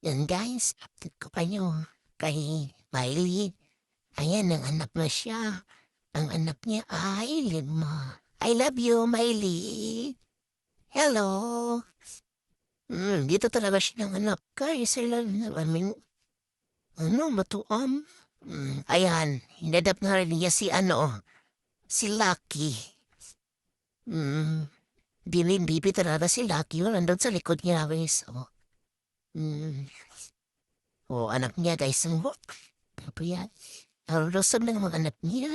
Yan guys, update ko kayo kay Miley. Ayan, nanganak na siya. Ang anak niya ay 5. I love you, Miley. Hello. Dito talaga siya nanganak. Guys, I love you. Matuam. Ayan, hinadap na rin niya si Lucky. Bibi talaga si Lucky. Nandun sa likod niya, guys. Mm. Anak niya, guys. Ano yan? Ang lusog ng mga anak niya.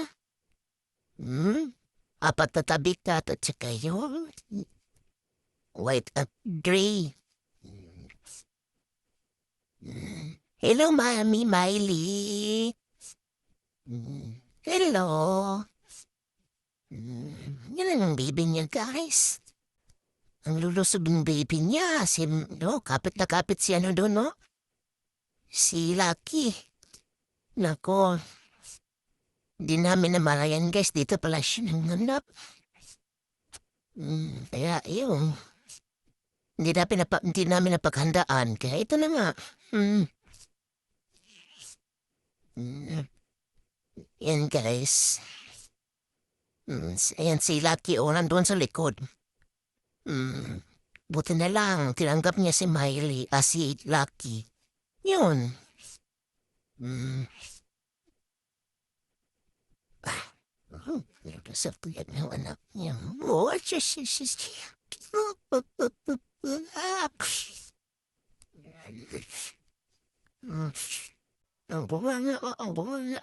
Apat na tabi ka at saka yun. White at gray. Hello, Mami Miley. Hello. Yan ang baby niya, guys. Ang lulusog ng baby niya. Kapit na kapit si doon, no? Si Lucky. Nako, di namin namalayan guys, dito pala siya nanganap. Kaya yun, hindi namin napaghandaan, kaya ito na nga. Yan guys. Ayan si Lucky nandun sa likod. Buti na lang, tinanggap niya si Miley, si Lucky. Yun. Sakto yan ng anak niya. Ang bunga.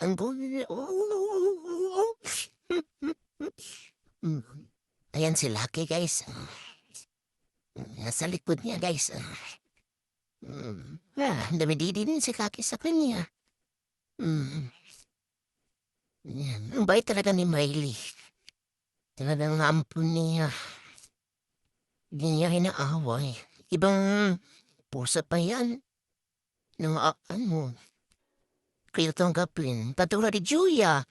Ayan si Lucky, guys. Nasa likod niya, guys. Dami-didi din si Lucky sa kanya. Ang bait talaga ni Miley. Talagang ampun niya. Hindi niya hinaaway. Ibang pusa pa yan. Nung kaya tanggapin. Katulad ni Julia.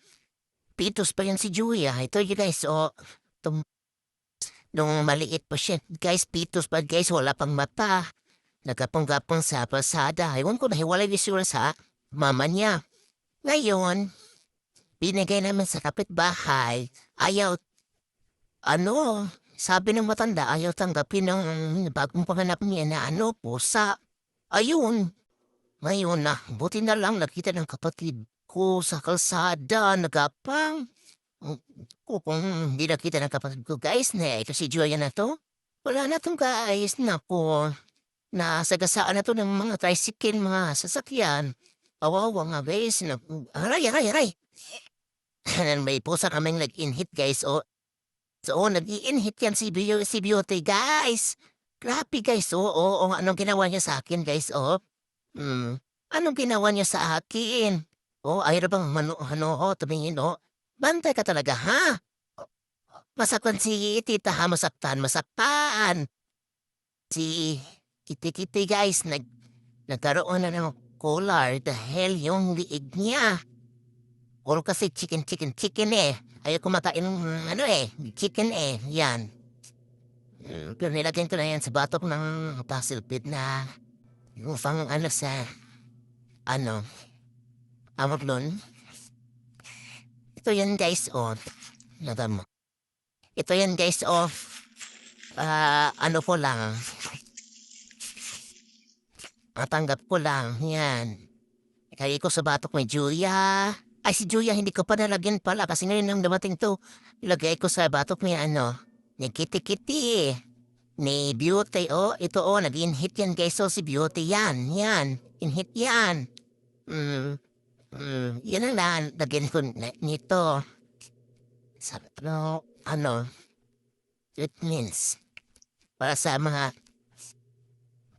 Pitos pa yan si Julia. Ito yun guys, nung maliit pa siya. Guys, pitos pa guys, wala pang mata. Nagkapong-gapong sa pasada. Ewan ko, nahiwalay ni Sura sa mama niya. Ngayon, binigay naman sa kapitbahay. Sabi ng matanda, ayaw tanggapin ng bagong panganak niya na pusa. Ayun. Ngayon na, buti na lang nakita ng kapatid ko sa kalsada, nagapang. Kung hindi nakita ng kapatid ko, guys, na ito si Julia na to. Wala na tong guys, nako. Nasagasaan na to ng mga tricycle, mga sasakyan. Awawa nga guys, aray. May pusa kaming nag-inhit guys, nag-i-inhit yan si Beauty, guys. Grabe, guys, anong ginawa niya sa akin, guys, Anong ginawa niya sa akin? Ayaw bang tumingin, Bantay ka talaga, ha? Masaktan si tita, ha? Masaktan. Si Kitty, guys, nagkaroon na ng collar dahil yung liig niya. Puro kasi chicken eh. Ayaw kumakain ng chicken eh. Yan. Pero nilagyan ko na yan sa batok ng puzzle pit na yung pang amaglon. Ito yan guys, Nagam mo. Ito yan guys, ko lang. Matanggap ko lang, yan. Kaya ko sa batok may Julia. Ay, si Julia, hindi ko pa nalagyan pala kasi ngayon nang dumating to, ilagay ko sa batok ni ni Kitty. Ni Beauty, ito nag-inhit yan guys, si Beauty yan, inhit yan. Yan ang nalagyan ko nito. Sabi ko, it means, para sa mga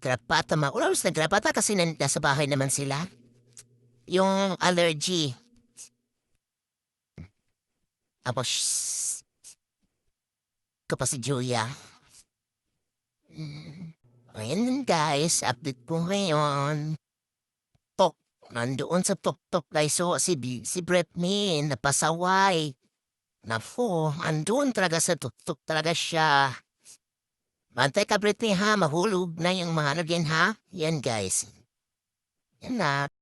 grapata, ulas na grapata kasi nasa bahay naman sila. Yung allergy. Tapos, kapag si Julia. Ayan guys, update ko ngayon. Nandoon sa tok guys, si Britney, napasaway. Napo, andun talaga sa tok talaga siya. Bantay ka Britney ha, mahulog na yung mga ha. Yan guys. Yan na.